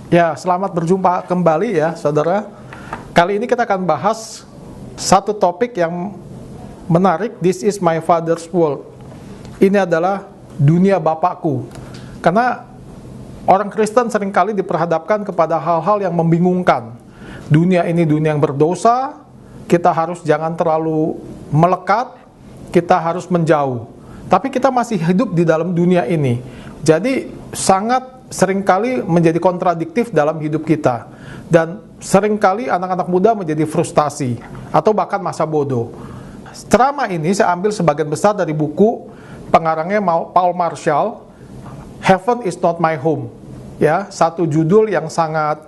Ya, selamat berjumpa kembali ya, saudara. Kali ini kita akan bahas satu topik yang menarik. This is my father's world. Ini adalah dunia Bapakku. Karena orang Kristen seringkali diperhadapkan kepada hal-hal yang membingungkan. Dunia ini dunia yang berdosa, kita harus jangan terlalu melekat, kita harus menjauh. Tapi kita masih hidup di dalam dunia ini. Jadi sangat seringkali menjadi kontradiktif dalam hidup kita, dan seringkali anak-anak muda menjadi frustasi atau bahkan masa bodoh. Ceramah ini saya ambil sebagian besar dari buku pengarangnya Paul Marshall, Heaven is Not My Home. Ya, satu judul yang sangat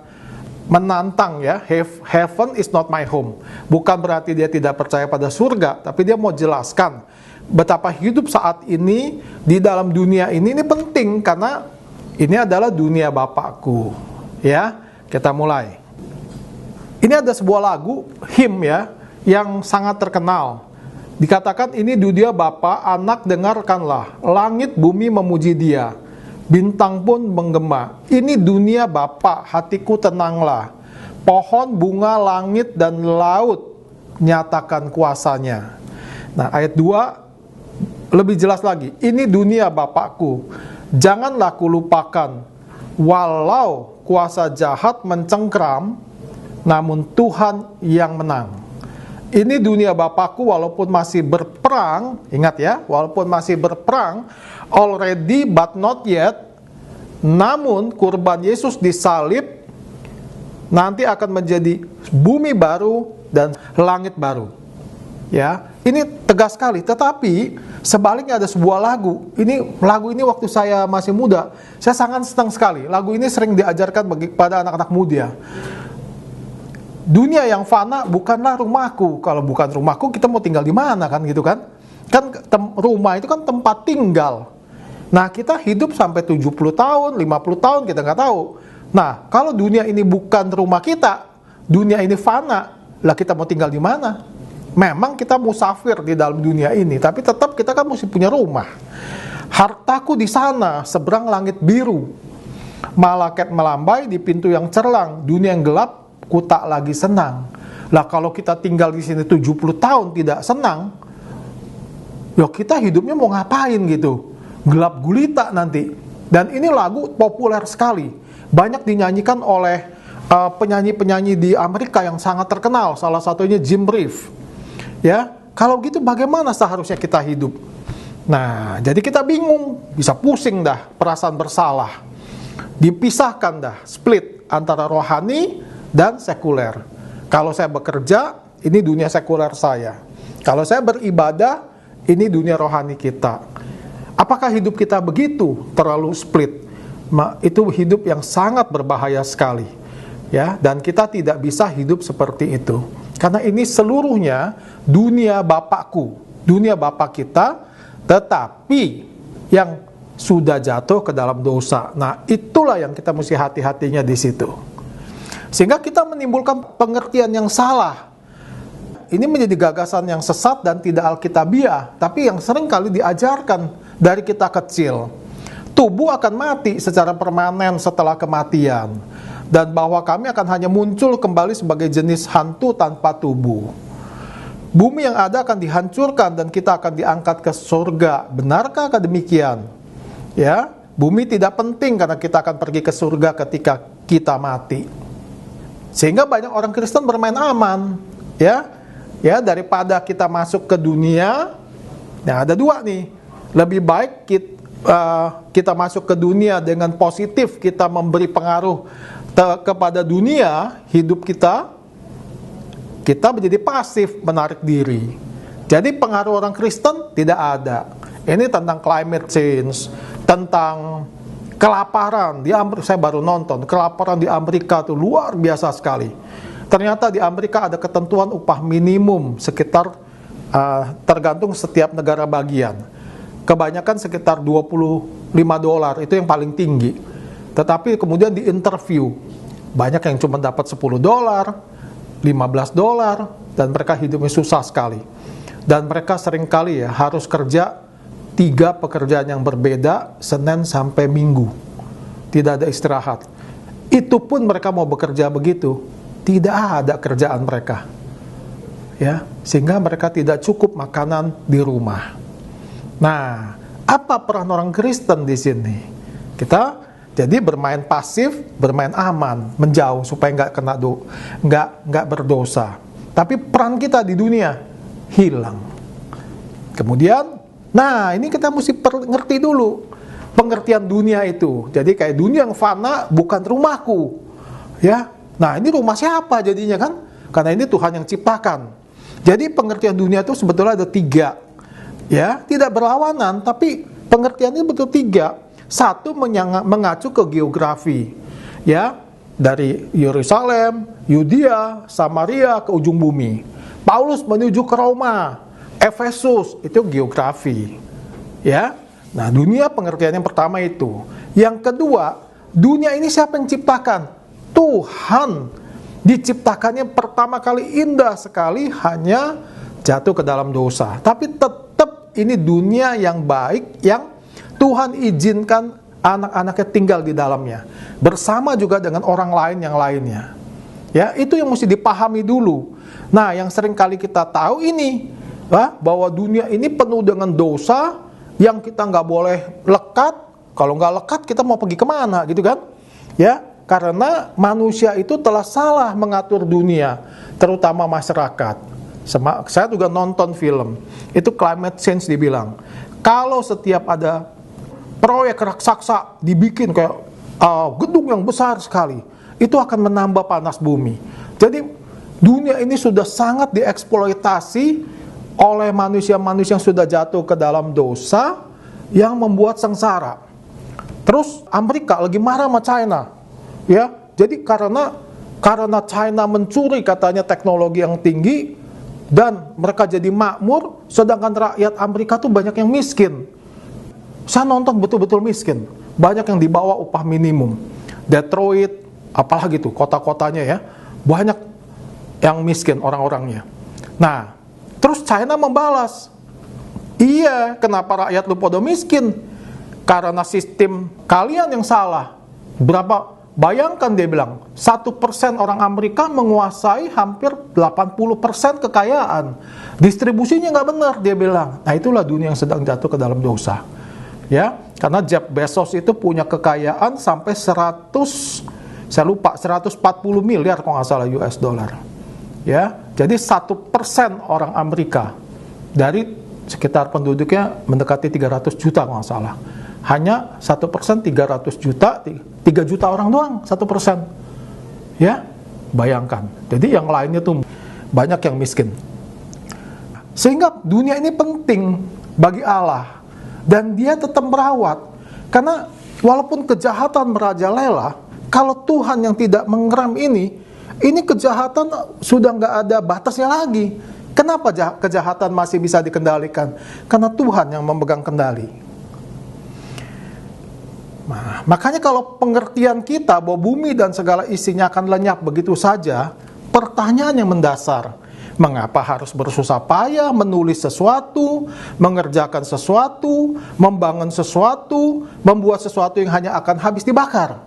menantang ya, Heaven is Not My Home. Bukan berarti dia tidak percaya pada surga, tapi dia mau jelaskan betapa hidup saat ini di dalam dunia ini penting, karena ini adalah dunia Bapakku. Ya, kita mulai. Ini ada sebuah lagu hymn ya yang sangat terkenal. Dikatakan ini dunia Bapa, anak dengarkanlah, langit bumi memuji Dia, bintang pun menggema. Ini dunia Bapa, hatiku tenanglah. Pohon, bunga, langit dan laut nyatakan kuasanya. Nah, ayat 2 lebih jelas lagi. Ini dunia Bapakku, janganlah kulupakan, walau kuasa jahat mencengkram, namun Tuhan yang menang. Ini dunia Bapakku walaupun masih berperang, ingat ya, walaupun masih berperang, already but not yet, namun kurban Yesus disalib, nanti akan menjadi bumi baru dan langit baru. Ya, ini tegas sekali. Tetapi sebaliknya ada sebuah lagu. Lagu ini waktu saya masih muda, saya sangat senang sekali. Lagu ini sering diajarkan pada anak-anak muda. Dunia yang fana bukanlah rumahku. Kalau bukan rumahku, kita mau tinggal di mana kan gitu kan? Kan rumah itu kan tempat tinggal. Nah, kita hidup sampai 70 tahun, 50 tahun, kita nggak tahu. Nah, kalau dunia ini bukan rumah kita, dunia ini fana, lah kita mau tinggal di mana? Memang kita musafir di dalam dunia ini, tapi tetap kita kan mesti punya rumah. Hartaku di sana, seberang langit biru. Malaket melambai di pintu yang cerlang, dunia yang gelap, ku tak lagi senang. Lah kalau kita tinggal di sini 70 tahun tidak senang, ya kita hidupnya mau ngapain gitu? Gelap gulita nanti. Dan ini lagu populer sekali. Banyak dinyanyikan oleh penyanyi-penyanyi di Amerika yang sangat terkenal. Salah satunya Jim Reeves. Ya, kalau gitu bagaimana seharusnya kita hidup? Nah, jadi kita bingung, bisa pusing dah, perasaan bersalah. Dipisahkan dah, split antara rohani dan sekuler. Kalau saya bekerja, ini dunia sekuler saya. Kalau saya beribadah, ini dunia rohani kita. Apakah hidup kita begitu, terlalu split? Itu hidup yang sangat berbahaya sekali. Ya, dan kita tidak bisa hidup seperti itu. Karena ini seluruhnya dunia Bapakku, dunia Bapak kita, tetapi yang sudah jatuh ke dalam dosa. Nah, itulah yang kita mesti hati-hatinya di situ. Sehingga kita menimbulkan pengertian yang salah. Ini menjadi gagasan yang sesat dan tidak alkitabiah, tapi yang sering kali diajarkan dari kita kecil. Tubuh akan mati secara permanen setelah kematian, dan bahwa kami akan hanya muncul kembali sebagai jenis hantu tanpa tubuh. Bumi yang ada akan dihancurkan dan kita akan diangkat ke surga. Benarkah demikian? Ya, bumi tidak penting karena kita akan pergi ke surga ketika kita mati. Sehingga banyak orang Kristen bermain aman, ya, daripada kita masuk ke dunia. Nah, ada dua nih. Lebih baik kita masuk ke dunia dengan positif, kita memberi pengaruh kepada dunia, hidup kita menjadi pasif, menarik diri. Jadi pengaruh orang Kristen tidak ada. Ini tentang climate change, tentang kelaparan. Di Amerika, saya baru nonton, kelaparan di Amerika itu luar biasa sekali. Ternyata di Amerika ada ketentuan upah minimum sekitar, tergantung setiap negara bagian. Kebanyakan sekitar $25, itu yang paling tinggi. Tetapi kemudian di interview, banyak yang cuma dapat $10, $15, dan mereka hidupnya susah sekali. Dan mereka seringkali harus kerja 3 pekerjaan yang berbeda, Senin sampai Minggu. Tidak ada istirahat. Itu pun mereka mau bekerja begitu, tidak ada kerjaan mereka. Ya, sehingga mereka tidak cukup makanan di rumah. Nah, apa peran orang Kristen di sini? Kita jadi bermain pasif, bermain aman, menjauh supaya nggak berdosa. Tapi peran kita di dunia hilang. Kemudian, nah ini kita mesti ngerti dulu pengertian dunia itu. Jadi kayak dunia yang fana bukan rumahku. Ya, nah ini rumah siapa jadinya kan? Karena ini Tuhan yang ciptakan. Jadi pengertian dunia itu sebetulnya ada 3. Ya, tidak berlawanan, tapi pengertiannya betul 3. Satu mengacu ke geografi. Ya, dari Yerusalem, Yudea, Samaria ke ujung bumi. Paulus menuju ke Roma, Efesus, itu geografi. Ya. Nah, dunia pengertian yang pertama itu. Yang kedua, dunia ini siapa yang ciptakan? Tuhan. Diciptakannya pertama kali indah sekali, hanya jatuh ke dalam dosa. Tapi tetap ini dunia yang baik, yang Tuhan izinkan anak-anaknya tinggal di dalamnya, bersama juga dengan orang lain yang lainnya. Ya, itu yang mesti dipahami dulu. Nah, yang sering kali kita tahu ini, bahwa dunia ini penuh dengan dosa, yang kita nggak boleh lekat. Kalau nggak lekat, kita mau pergi kemana, gitu kan? Ya, karena manusia itu telah salah mengatur dunia, terutama masyarakat. Saya juga nonton film, itu climate change dibilang. Kalau setiap ada proyek raksasa dibikin kayak gedung yang besar sekali, itu akan menambah panas bumi. Jadi dunia ini sudah sangat dieksploitasi oleh manusia-manusia yang sudah jatuh ke dalam dosa, yang membuat sengsara. Terus Amerika lagi marah sama China. Ya, jadi karena China mencuri katanya teknologi yang tinggi dan mereka jadi makmur, sedangkan rakyat Amerika tuh banyak yang miskin. Saya nonton betul-betul miskin, banyak yang di bawah upah minimum. Detroit, apalagi tuh kota-kotanya ya, banyak yang miskin orang-orangnya. Nah, terus China membalas, iya, kenapa rakyat lu pada miskin? Karena sistem kalian yang salah. Bayangkan dia bilang, 1% orang Amerika menguasai hampir 80% kekayaan. Distribusinya nggak benar, dia bilang. Nah, itulah dunia yang sedang jatuh ke dalam dosa. Ya, karena Jeff Bezos itu punya kekayaan sampai 140 miliar kalau nggak salah US dollar. Ya, jadi 1% orang Amerika dari sekitar penduduknya mendekati 300 juta kalau nggak salah. Hanya 1% 300 juta, 3 juta orang doang 1%. Ya, bayangkan. Jadi yang lainnya tuh banyak yang miskin. Sehingga dunia ini penting bagi Allah, dan dia tetap merawat. Karena walaupun kejahatan merajalela, kalau Tuhan yang tidak mengeram ini kejahatan sudah nggak ada batasnya lagi. Kenapa kejahatan masih bisa dikendalikan? Karena Tuhan yang memegang kendali. Nah, makanya kalau pengertian kita bahwa bumi dan segala isinya akan lenyap begitu saja, pertanyaan yang mendasar, mengapa harus bersusah payah menulis sesuatu, mengerjakan sesuatu, membangun sesuatu, membuat sesuatu yang hanya akan habis dibakar?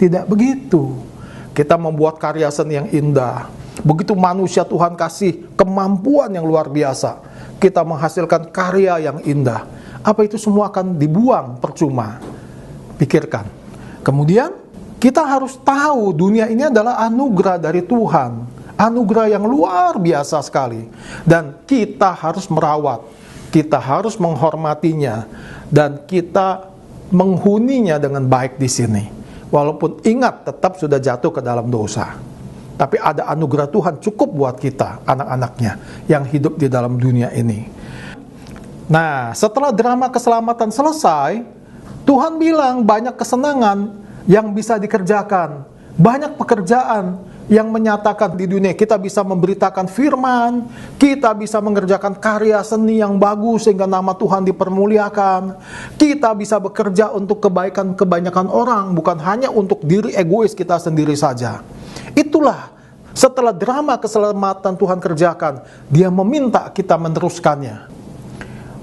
Tidak begitu. Kita membuat karya seni yang indah. Begitu manusia Tuhan kasih kemampuan yang luar biasa, kita menghasilkan karya yang indah. Apa itu semua akan dibuang percuma? Pikirkan. Kemudian kita harus tahu dunia ini adalah anugerah dari Tuhan, anugerah yang luar biasa sekali, dan kita harus merawat, kita harus menghormatinya, dan kita menghuninya dengan baik di sini. Walaupun ingat tetap sudah jatuh ke dalam dosa, tapi ada anugerah Tuhan cukup buat kita, anak-anaknya yang hidup di dalam dunia ini. Nah, setelah drama keselamatan selesai, Tuhan bilang banyak kesenangan yang bisa dikerjakan, banyak pekerjaan yang menyatakan di dunia. Kita bisa memberitakan firman, kita bisa mengerjakan karya seni yang bagus sehingga nama Tuhan dipermuliakan. Kita bisa bekerja untuk kebaikan kebanyakan orang, bukan hanya untuk diri egois kita sendiri saja. Itulah setelah drama keselamatan Tuhan kerjakan, Dia meminta kita meneruskannya.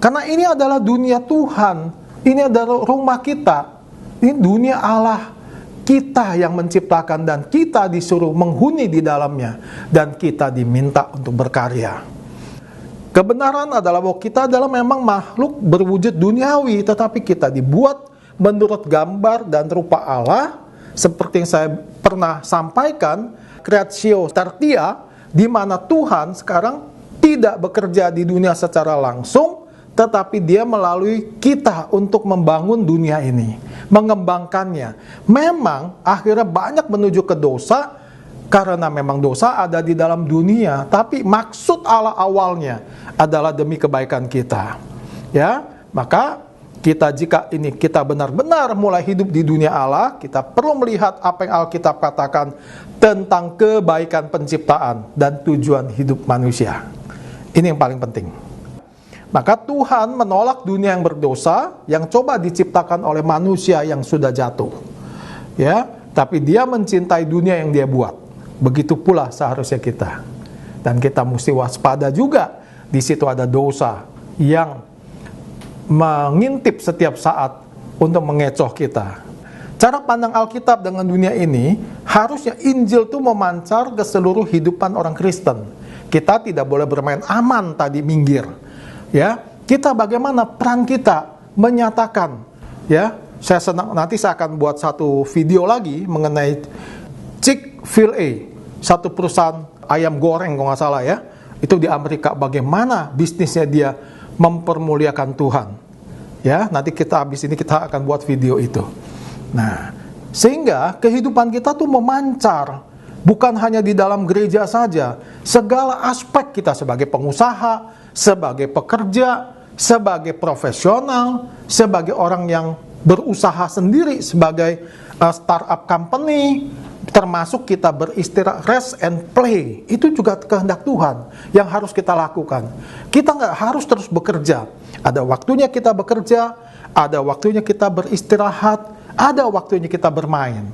Karena ini adalah dunia Tuhan, ini adalah rumah kita, ini dunia Allah. kita yang menciptakan dan kita disuruh menghuni di dalamnya, dan kita diminta untuk berkarya. Kebenaran adalah bahwa kita adalah memang makhluk berwujud duniawi, tetapi kita dibuat menurut gambar dan rupa Allah, seperti yang saya pernah sampaikan, creatio tertia, di mana Tuhan sekarang tidak bekerja di dunia secara langsung, tetapi dia melalui kita untuk membangun dunia ini, mengembangkannya. Memang akhirnya banyak menuju ke dosa, karena memang dosa ada di dalam dunia, tapi maksud Allah awalnya adalah demi kebaikan kita. Ya, maka jika kita benar-benar mulai hidup di dunia Allah, kita perlu melihat apa yang Alkitab katakan tentang kebaikan penciptaan dan tujuan hidup manusia. Ini yang paling penting. Maka Tuhan menolak dunia yang berdosa, yang coba diciptakan oleh manusia yang sudah jatuh. Ya, tapi Dia mencintai dunia yang Dia buat. Begitu pula seharusnya kita. Dan kita mesti waspada juga. Di situ ada dosa yang mengintip setiap saat untuk mengecoh kita. Cara pandang Alkitab dengan dunia ini, harusnya Injil itu memancar ke seluruh kehidupan orang Kristen. Kita tidak boleh bermain aman tadi minggir. Ya, kita bagaimana peran kita menyatakan, ya, nanti saya akan buat satu video lagi mengenai Chick-fil-A, satu perusahaan ayam goreng kalau nggak salah ya, itu di Amerika, bagaimana bisnisnya dia mempermuliakan Tuhan. Ya, nanti habis ini kita akan buat video itu. Nah, sehingga kehidupan kita tuh memancar, bukan hanya di dalam gereja saja, segala aspek kita sebagai pengusaha, sebagai pekerja, sebagai profesional, sebagai orang yang berusaha sendiri, sebagai startup company, termasuk kita beristirahat, rest and play. Itu juga kehendak Tuhan yang harus kita lakukan. Kita nggak harus terus bekerja. Ada waktunya kita bekerja, ada waktunya kita beristirahat, ada waktunya kita bermain,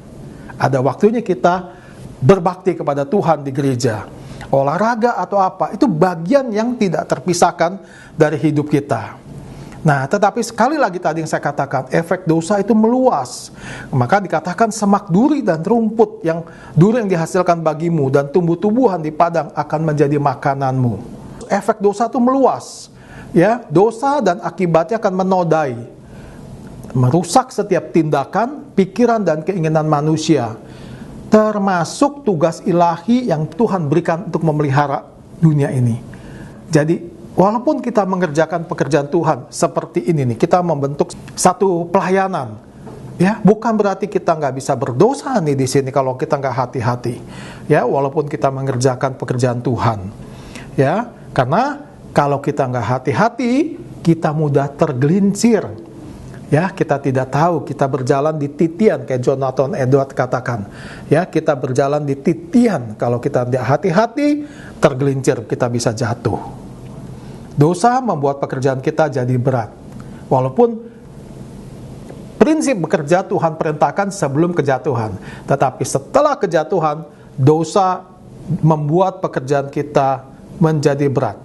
ada waktunya kita berbakti kepada Tuhan di gereja. Olahraga atau apa, itu bagian yang tidak terpisahkan dari hidup kita. Nah, tetapi sekali lagi tadi yang saya katakan, efek dosa itu meluas. Maka dikatakan semak duri dan rumput duri yang dihasilkan bagimu dan tumbuh-tumbuhan di padang akan menjadi makananmu. Efek dosa itu meluas. Ya, dosa dan akibatnya akan menodai, merusak setiap tindakan, pikiran dan keinginan manusia, termasuk tugas ilahi yang Tuhan berikan untuk memelihara dunia ini. Jadi, walaupun kita mengerjakan pekerjaan Tuhan seperti ini nih, kita membentuk satu pelayanan, ya, bukan berarti kita nggak bisa berdosa nih di sini kalau kita nggak hati-hati. Ya, walaupun kita mengerjakan pekerjaan Tuhan, ya, karena kalau kita nggak hati-hati, kita mudah tergelincir. Ya, kita tidak tahu, kita berjalan di titian, kayak Jonathan Edwards katakan. Ya, kita berjalan di titian, kalau kita tidak hati-hati, tergelincir, kita bisa jatuh. Dosa membuat pekerjaan kita jadi berat. Walaupun prinsip bekerja Tuhan perintahkan sebelum kejatuhan, tetapi setelah kejatuhan, dosa membuat pekerjaan kita menjadi berat.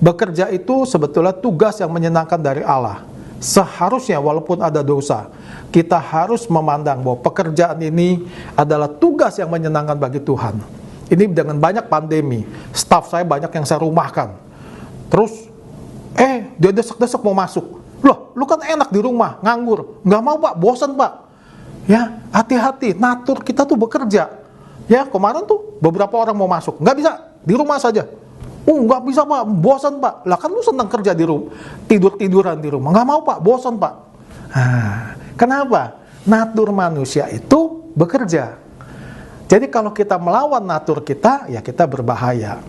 Bekerja itu sebetulnya tugas yang menyenangkan dari Allah. Seharusnya walaupun ada dosa, kita harus memandang bahwa pekerjaan ini adalah tugas yang menyenangkan bagi Tuhan. Ini dengan banyak pandemi, staf saya banyak yang saya rumahkan. Terus, dia desek-desek mau masuk. Loh, lu kan enak di rumah, nganggur. Nggak mau pak, bosan pak. Ya, hati-hati, natur kita tuh bekerja. Ya, kemarin tuh beberapa orang mau masuk. Nggak bisa, di rumah saja. Nggak bisa pak, bosan pak. Lah kan lu senang kerja di rumah, tidur-tiduran di rumah. Nggak mau pak, bosan pak. Kenapa? Natur manusia itu bekerja. Jadi kalau kita melawan natur kita, ya kita berbahaya.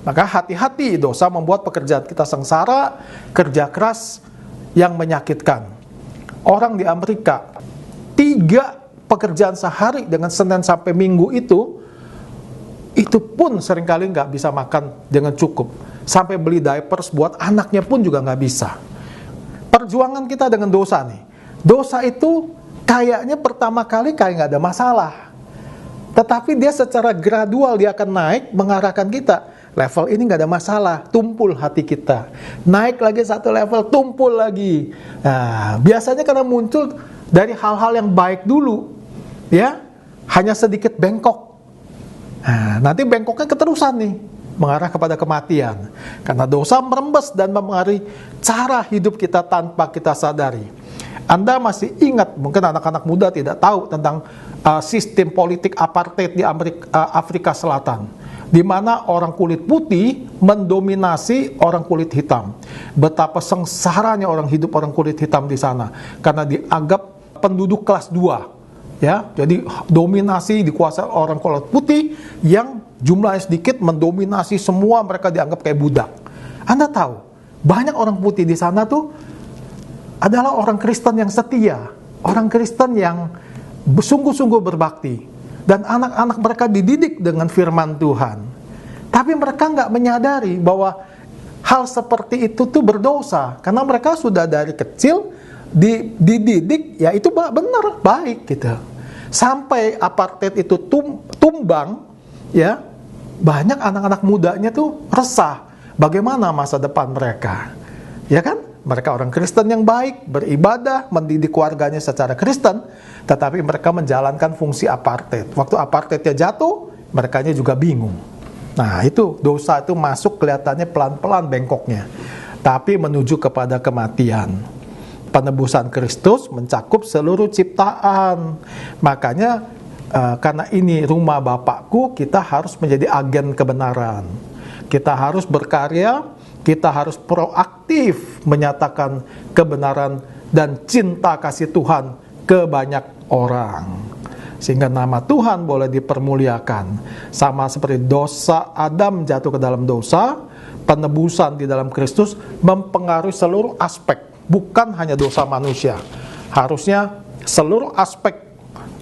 Maka hati-hati, dosa membuat pekerjaan kita sengsara, kerja keras yang menyakitkan. Orang di Amerika, 3 pekerjaan sehari dengan Senin sampai Minggu itu pun seringkali nggak bisa makan dengan cukup. Sampai beli diapers buat anaknya pun juga nggak bisa. Perjuangan kita dengan dosa nih. Dosa itu kayaknya pertama kali kayak nggak ada masalah. Tetapi dia secara gradual dia akan naik mengarahkan kita. Level ini nggak ada masalah, tumpul hati kita. Naik lagi satu level, tumpul lagi. Nah, biasanya karena muncul dari hal-hal yang baik dulu. ya, hanya sedikit bengkok. Nah, nanti bengkoknya keterusan nih, mengarah kepada kematian. Karena dosa merembes dan mempengaruhi cara hidup kita tanpa kita sadari. Anda masih ingat, mungkin anak-anak muda tidak tahu tentang sistem politik apartheid di Afrika Selatan, di mana orang kulit putih mendominasi orang kulit hitam. Betapa sengsaranya orang kulit hitam di sana, karena dianggap penduduk kelas 2. Ya, jadi dominasi dikuasai orang kulit putih yang jumlahnya sedikit, mendominasi semua, mereka dianggap kayak budak. Anda tahu, banyak orang putih di sana tuh adalah orang Kristen yang setia, orang Kristen yang sungguh-sungguh berbakti, dan anak-anak mereka dididik dengan firman Tuhan. Tapi mereka nggak menyadari bahwa hal seperti itu tuh berdosa, karena mereka sudah dari kecil dididik, ya itu benar, baik gitu. Sampai apartheid itu tumbang, ya, banyak anak-anak mudanya tuh resah bagaimana masa depan mereka, ya kan? Mereka orang Kristen yang baik, beribadah, mendidik keluarganya secara Kristen, tetapi mereka menjalankan fungsi apartheid. Waktu apartheidnya jatuh, merekanya juga bingung. Nah, itu dosa itu masuk, kelihatannya pelan-pelan bengkoknya, tapi menuju kepada kematian. Penebusan Kristus mencakup seluruh ciptaan. Makanya karena ini rumah Bapakku, kita harus menjadi agen kebenaran. Kita harus berkarya, kita harus proaktif menyatakan kebenaran dan cinta kasih Tuhan ke banyak orang, sehingga nama Tuhan boleh dipermuliakan. Sama seperti dosa Adam jatuh ke dalam dosa, penebusan di dalam Kristus mempengaruhi seluruh aspek, bukan hanya dosa manusia. Harusnya seluruh aspek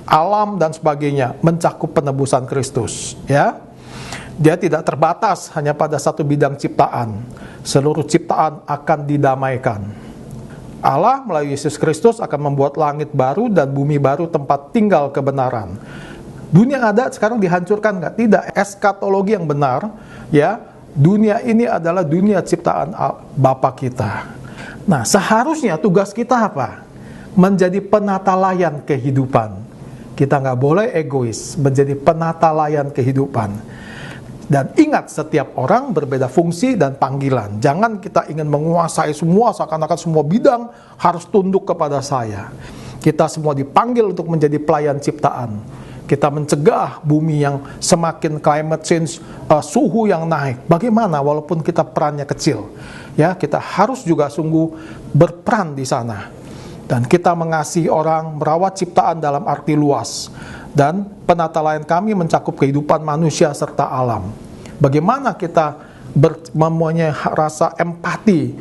alam dan sebagainya mencakup penebusan Kristus, ya. Dia tidak terbatas hanya pada satu bidang ciptaan. Seluruh ciptaan akan didamaikan. Allah melalui Yesus Kristus akan membuat langit baru dan bumi baru, tempat tinggal kebenaran. Dunia yang ada sekarang dihancurkan nggak? Tidak. Eskatologi yang benar, ya. Dunia ini adalah dunia ciptaan Bapa kita. Nah, seharusnya tugas kita apa? Menjadi penata layan kehidupan. Kita nggak boleh egois, menjadi penata layan kehidupan. Dan ingat, setiap orang berbeda fungsi dan panggilan. Jangan kita ingin menguasai semua, seakan-akan semua bidang harus tunduk kepada saya. Kita semua dipanggil untuk menjadi pelayan ciptaan. Kita mencegah bumi yang semakin climate change, suhu yang naik. Bagaimana walaupun kita perannya kecil? Ya, kita harus juga sungguh berperan di sana. Dan kita mengasihi orang, merawat ciptaan dalam arti luas. Dan penata layan kami mencakup kehidupan manusia serta alam. Bagaimana kita mempunyai rasa empati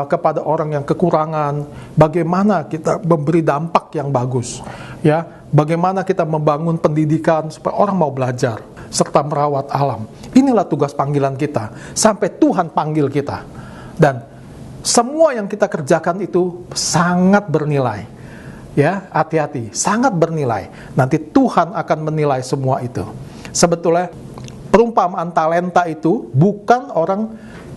kepada orang yang kekurangan, bagaimana kita memberi dampak yang bagus, ya, bagaimana kita membangun pendidikan supaya orang mau belajar serta merawat alam. Inilah tugas panggilan kita sampai Tuhan panggil kita, dan semua yang kita kerjakan itu sangat bernilai, ya, hati-hati, sangat bernilai. Nanti Tuhan akan menilai semua itu. Sebetulnya perumpamaan talenta itu bukan orang,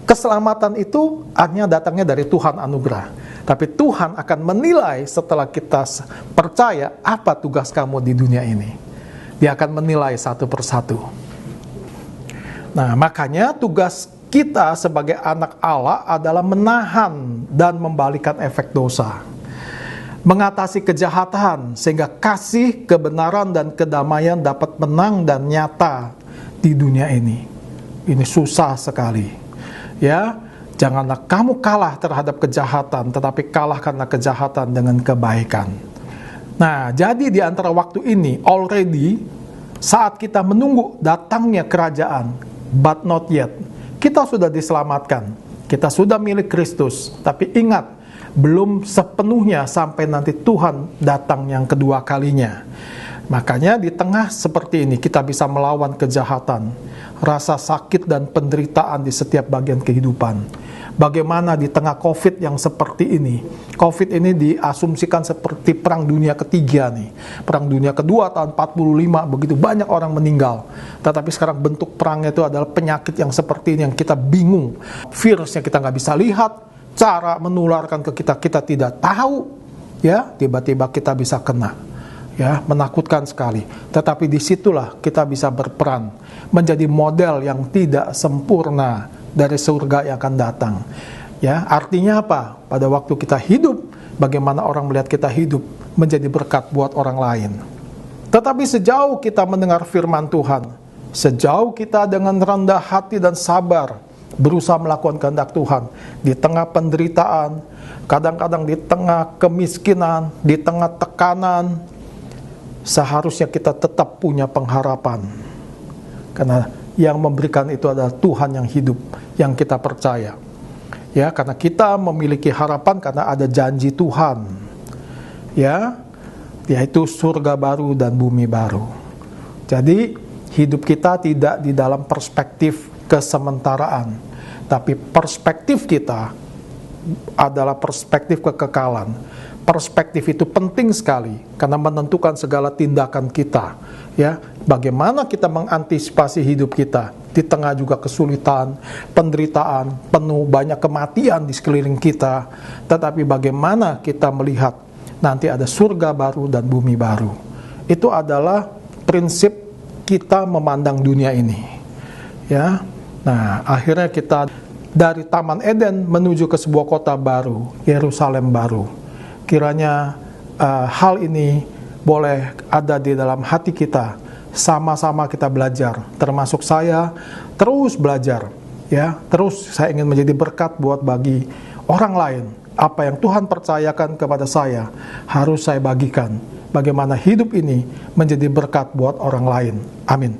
keselamatan itu hanya datangnya dari Tuhan anugerah. Tapi Tuhan akan menilai setelah kita percaya apa tugas kamu di dunia ini. Dia akan menilai satu persatu. Nah, makanya tugas kita sebagai anak Allah adalah menahan dan membalikan efek dosa. Mengatasi kejahatan sehingga kasih, kebenaran, dan kedamaian dapat menang dan nyata di dunia ini. Ini susah sekali, ya. Janganlah kamu kalah terhadap kejahatan, tetapi kalahkanlah kejahatan dengan kebaikan. Nah, jadi di antara waktu ini, already, saat kita menunggu datangnya kerajaan, but not yet, kita sudah diselamatkan, kita sudah milik Kristus. Tapi ingat, belum sepenuhnya sampai nanti Tuhan datang yang kedua kalinya. Makanya di tengah seperti ini kita bisa melawan kejahatan, rasa sakit dan penderitaan di setiap bagian kehidupan. Bagaimana di tengah COVID yang seperti ini? COVID ini diasumsikan seperti Perang Dunia Ketiga nih. Perang Dunia Kedua tahun 45, begitu banyak orang meninggal. Tetapi sekarang bentuk perangnya itu adalah penyakit yang seperti ini, yang kita bingung. Virusnya kita nggak bisa lihat, cara menularkan ke kita, kita tidak tahu. Ya, tiba-tiba kita bisa kena. ya, menakutkan sekali. Tetapi disitulah kita bisa berperan menjadi model yang tidak sempurna dari surga yang akan datang. Ya, artinya apa? Pada waktu kita hidup, bagaimana orang melihat kita hidup menjadi berkat buat orang lain. Tetapi sejauh kita mendengar firman Tuhan, sejauh kita dengan rendah hati dan sabar berusaha melakukan kehendak Tuhan di tengah penderitaan, kadang-kadang di tengah kemiskinan, di tengah tekanan, seharusnya kita tetap punya pengharapan. Karena yang memberikan itu adalah Tuhan yang hidup, yang kita percaya. Ya, karena kita memiliki harapan karena ada janji Tuhan. Ya, yaitu surga baru dan bumi baru. Jadi, hidup kita tidak di dalam perspektif kesementaraan, tapi perspektif kita adalah perspektif kekekalan. Perspektif itu penting sekali karena menentukan segala tindakan kita. Ya, bagaimana kita mengantisipasi hidup kita di tengah juga kesulitan, penderitaan, penuh banyak kematian di sekeliling kita. Tetapi bagaimana kita melihat nanti ada surga baru dan bumi baru. Itu adalah prinsip kita memandang dunia ini. Ya, nah akhirnya kita dari Taman Eden menuju ke sebuah kota baru, Yerusalem baru. Kiranya hal ini boleh ada di dalam hati kita. Sama-sama kita belajar, termasuk saya terus belajar. Ya, terus saya ingin menjadi berkat buat bagi orang lain. Apa yang Tuhan percayakan kepada saya harus saya bagikan. Bagaimana hidup ini menjadi berkat buat orang lain. Amin.